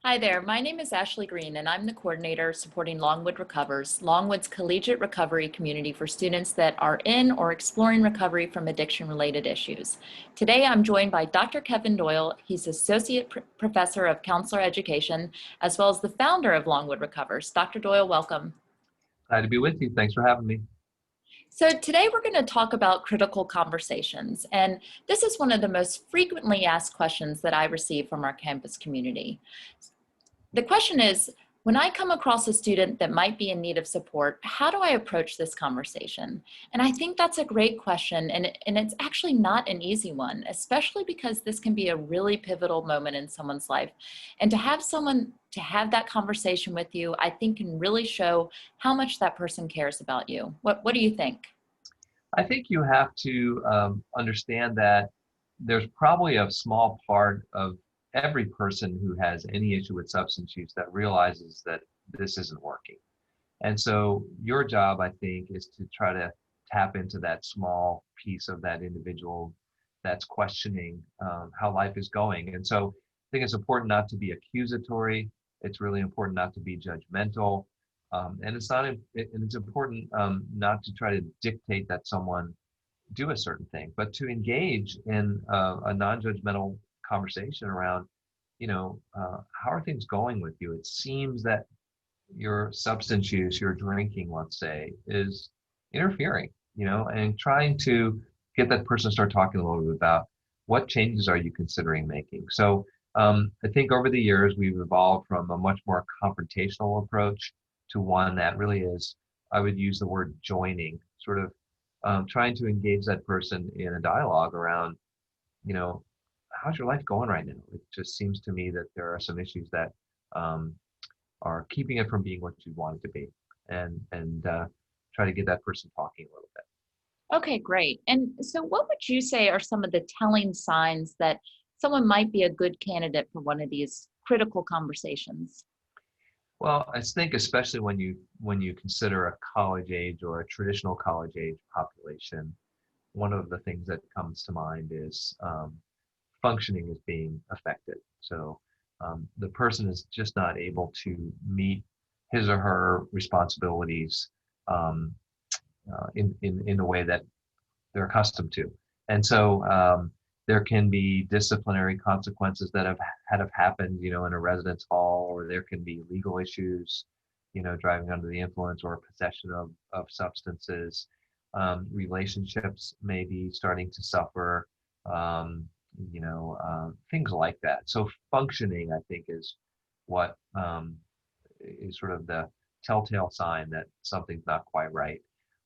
Hi there, my name is Ashley Green and I'm the coordinator supporting Longwood Recovers, Longwood's collegiate recovery community for students that are in or exploring recovery from addiction-related issues. Today I'm joined by Dr. Kevin Doyle. He's Associate Professor of Counselor Education, as well as the founder of Longwood Recovers. Dr. Doyle, welcome. Glad to be with you. Thanks for having me. So today we're going to talk about critical conversations, and this is one of the most frequently asked questions that I receive from our campus community. The question is, when I come across a student that might be in need of support, how do I approach this conversation? And I think that's a great question, and it's actually not an easy one, especially because this can be a really pivotal moment in someone's life. And to have someone to have that conversation with you, I think can really show how much that person cares about you. What do you think? I think you have to understand that there's probably a small part of every person who has any issue with substance use that realizes that this isn't working. And so your job, I think, is to try to tap into that small piece of that individual that's questioning how life is going. And so I think it's important not to be accusatory. It's really important not to be judgmental. And it's important not to try to dictate that someone do a certain thing, but to engage in a non-judgmental conversation around, how are things going with you? It seems that your substance use, your drinking, let's say, is interfering, and trying to get that person to start talking a little bit about what changes are you considering making. So I think over the years, we've evolved from a much more confrontational approach to one that really is, I would use the word joining, sort of trying to engage that person in a dialogue around, how's your life going right now? It just seems to me that there are some issues that are keeping it from being what you want it to be, and try to get that person talking a little bit. Okay, great. And so what would you say are some of the telling signs that someone might be a good candidate for one of these critical conversations? Well, I think especially when you consider a college age or a traditional college age population, one of the things that comes to mind is functioning is being affected. So the person is just not able to meet his or her responsibilities in the way that they're accustomed to. And so there can be disciplinary consequences that have happened, in a residence hall, or there can be legal issues, driving under the influence or possession of substances. Relationships may be starting to suffer, things like that. So functioning, I think, is what is sort of the telltale sign that something's not quite right.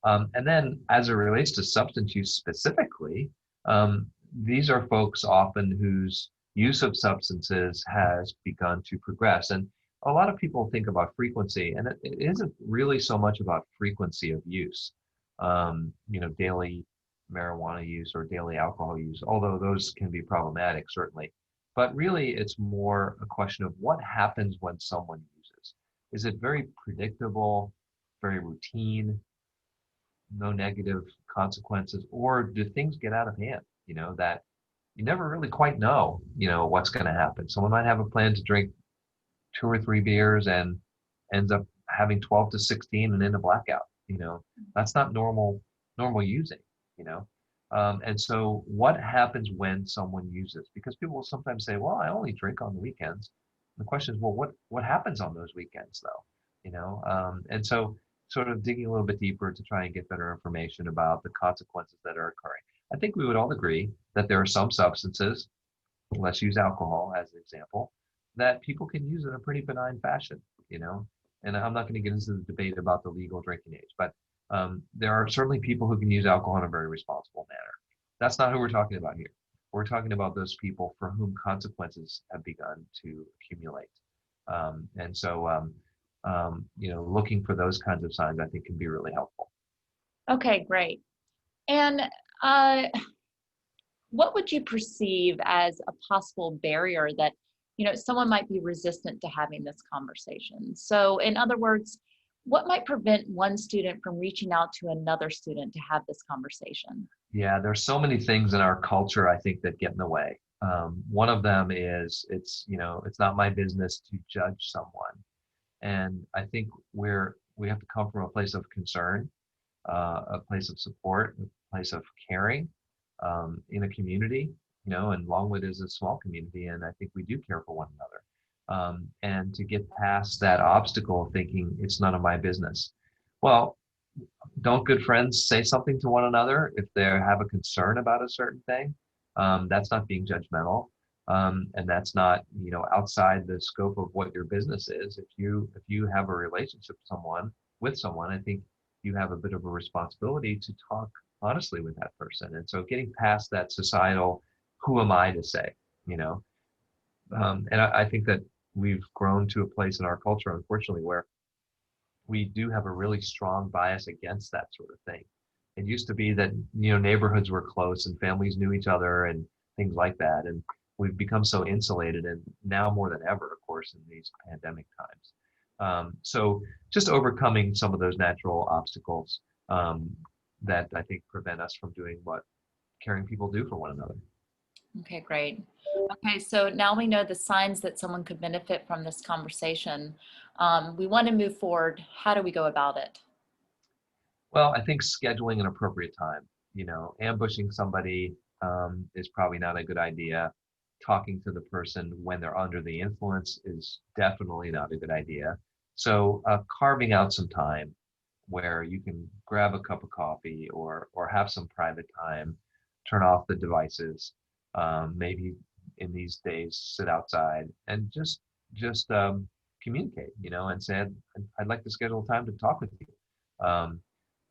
And then as it relates to substance use specifically, these are folks often whose use of substances has begun to progress. And a lot of people think about frequency, and it isn't really so much about frequency of use, daily marijuana use or daily alcohol use, although those can be problematic, certainly. But really, it's more a question of what happens when someone uses. Is it very predictable, very routine, no negative consequences, or do things get out of hand, that you never really quite know, what's going to happen. Someone might have a plan to drink 2 or 3 beers and ends up having 12 to 16 and in a blackout. That's not normal using, and so what happens when someone uses? Because people will sometimes say, well, I only drink on the weekends. And the question is, well, what happens on those weekends though? And so sort of digging a little bit deeper to try and get better information about the consequences that are occurring. I think we would all agree that there are some substances, let's use alcohol as an example, that people can use in a pretty benign fashion, and I'm not going to get into the debate about the legal drinking age, but there are certainly people who can use alcohol in a very responsible manner. That's not who we're talking about here. We're talking about those people for whom consequences have begun to accumulate. And so, looking for those kinds of signs, I think, can be really helpful. Okay, great. And uh, what would you perceive as a possible barrier that, someone might be resistant to having this conversation? So in other words, what might prevent one student from reaching out to another student to have this conversation? Yeah, there's so many things in our culture, I think, that get in the way. One of them is it's not my business to judge someone. And I think we have to come from a place of concern, a place of support, a place of caring in a community, and Longwood is a small community, and I think we do care for one another. And to get past that obstacle of thinking it's none of my business. Well, don't good friends say something to one another if they have a concern about a certain thing? That's not being judgmental, and that's not outside the scope of what your business is. If you have a relationship with someone, I think you have a bit of a responsibility to talk honestly with that person. And so getting past that societal, who am I to say, and I think that we've grown to a place in our culture, unfortunately, where we do have a really strong bias against that sort of thing. It used to be that neighborhoods were close and families knew each other and things like that, and we've become so insulated, and now more than ever, of course, in these pandemic times. So just overcoming some of those natural obstacles that I think prevent us from doing what caring people do for one another. Okay, great. Okay, so now we know the signs that someone could benefit from this conversation. We want to move forward. How do we go about it? Well, I think scheduling an appropriate time, ambushing somebody is probably not a good idea. Talking to the person when they're under the influence is definitely not a good idea. So carving out some time where you can grab a cup of coffee or have some private time, turn off the devices, maybe in these days sit outside and just communicate, and say I'd like to schedule time to talk with you. Um,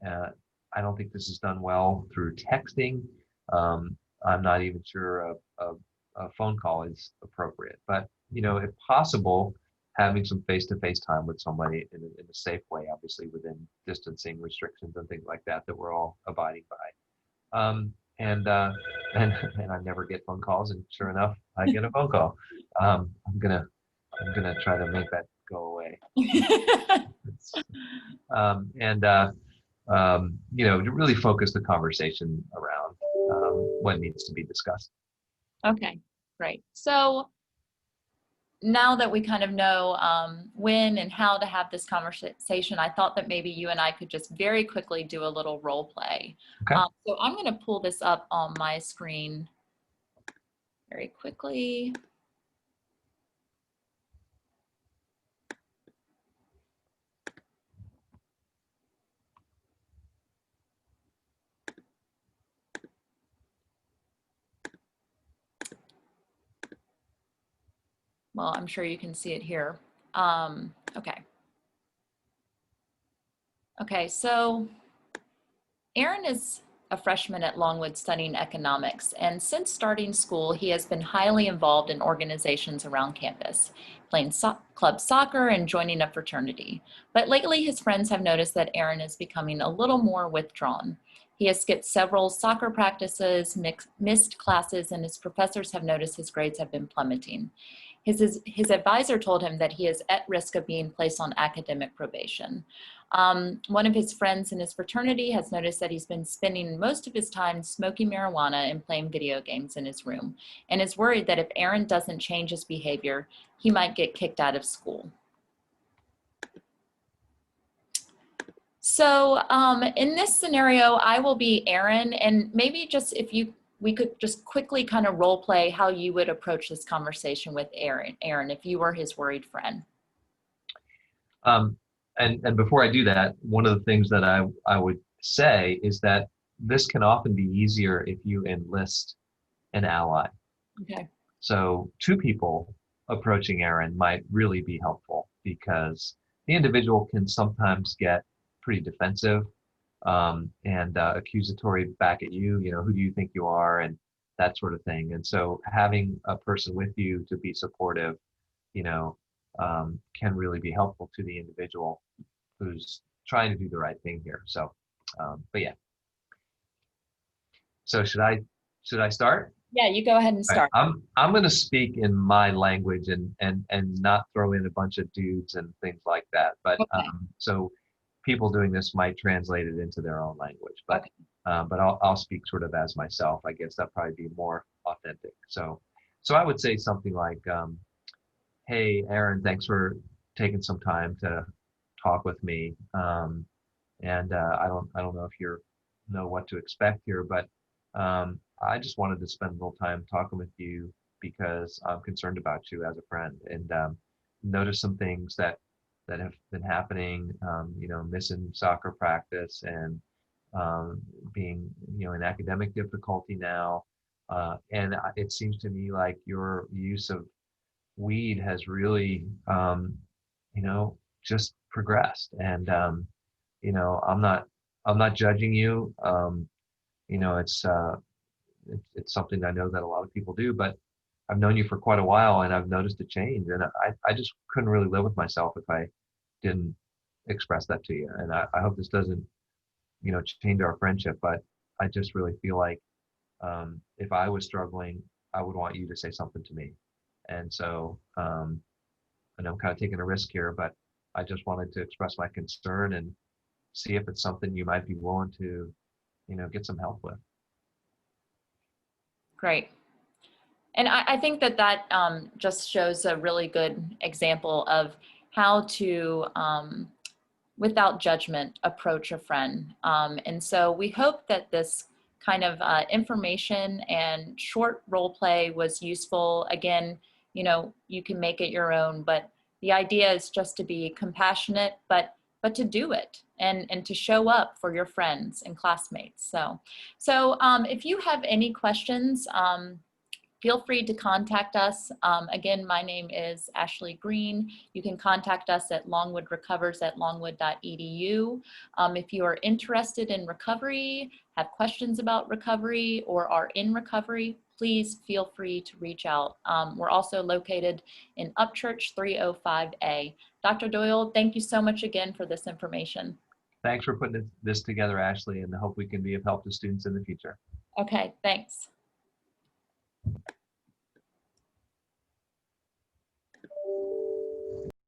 uh, I don't think this is done well through texting. I'm not even sure a phone call is appropriate, but if possible, having some face-to-face time with somebody in a safe way, obviously within distancing restrictions and things like that we're all abiding by. And and I never get phone calls, and sure enough, I get a phone call. I'm gonna try to make that go away. And to really focus the conversation around what needs to be discussed. Okay, great. So now that we kind of know when and how to have this conversation, I thought that maybe you and I could just very quickly do a little role play. Okay. So I'm going to pull this up on my screen very quickly. Well, I'm sure you can see it here. Okay. Okay, so Aaron is a freshman at Longwood studying economics, and since starting school, he has been highly involved in organizations around campus, playing club soccer and joining a fraternity. But lately, his friends have noticed that Aaron is becoming a little more withdrawn. He has skipped several soccer practices, missed classes, and his professors have noticed his grades have been plummeting. His advisor told him that he is at risk of being placed on academic probation. One of his friends in his fraternity has noticed that he's been spending most of his time smoking marijuana and playing video games in his room, and is worried that if Aaron doesn't change his behavior, he might get kicked out of school. So in this scenario, I will be Aaron, and maybe just we could just quickly kind of role play how you would approach this conversation with Aaron, if you were his worried friend. And before I do that, one of the things that I would say is that this can often be easier if you enlist an ally. Okay. So two people approaching Aaron might really be helpful, because the individual can sometimes get pretty defensive and accusatory back at you. Who do you think you are, and that sort of thing. And so having a person with you to be supportive, can really be helpful to the individual who's trying to do the right thing here. So, but yeah. So should I start? Yeah, you go ahead and start. Right. I'm going to speak in my language and not throw in a bunch of dudes and things like that. But Okay. So people doing this might translate it into their own language. But Okay. but I'll speak sort of as myself. I guess that'd probably be more authentic. So So I would say something like, hey, Aaron, thanks for taking some time to talk with me. And I don't know if you know what to expect here, but I just wanted to spend a little time talking with you because I'm concerned about you as a friend, and notice some things that have been happening. Missing soccer practice, and being in academic difficulty now. And it seems to me like your use of weed has really just progressed. And I'm not judging you. It's something I know that a lot of people do, but I've known you for quite a while, and I've noticed a change, and I just couldn't really live with myself if I didn't express that to you. And I hope this doesn't change our friendship, but I just really feel like, if I was struggling, I would want you to say something to me. And so, I know I'm kind of taking a risk here, but I just wanted to express my concern and see if it's something you might be willing to, get some help with. Great. And I think that just shows a really good example of how to, without judgment, approach a friend. And so we hope that this kind of information and short role play was useful. Again, you can make it your own, but the idea is just to be compassionate, but to do it and to show up for your friends and classmates. So if you have any questions, feel free to contact us. Again, my name is Ashley Green. You can contact us at longwoodrecovers@longwood.edu. If you are interested in recovery, have questions about recovery, or are in recovery, please feel free to reach out. We're also located in Upchurch 305A. Dr. Doyle, thank you so much again for this information. Thanks for putting this together, Ashley, and I hope we can be of help to students in the future. Okay, thanks.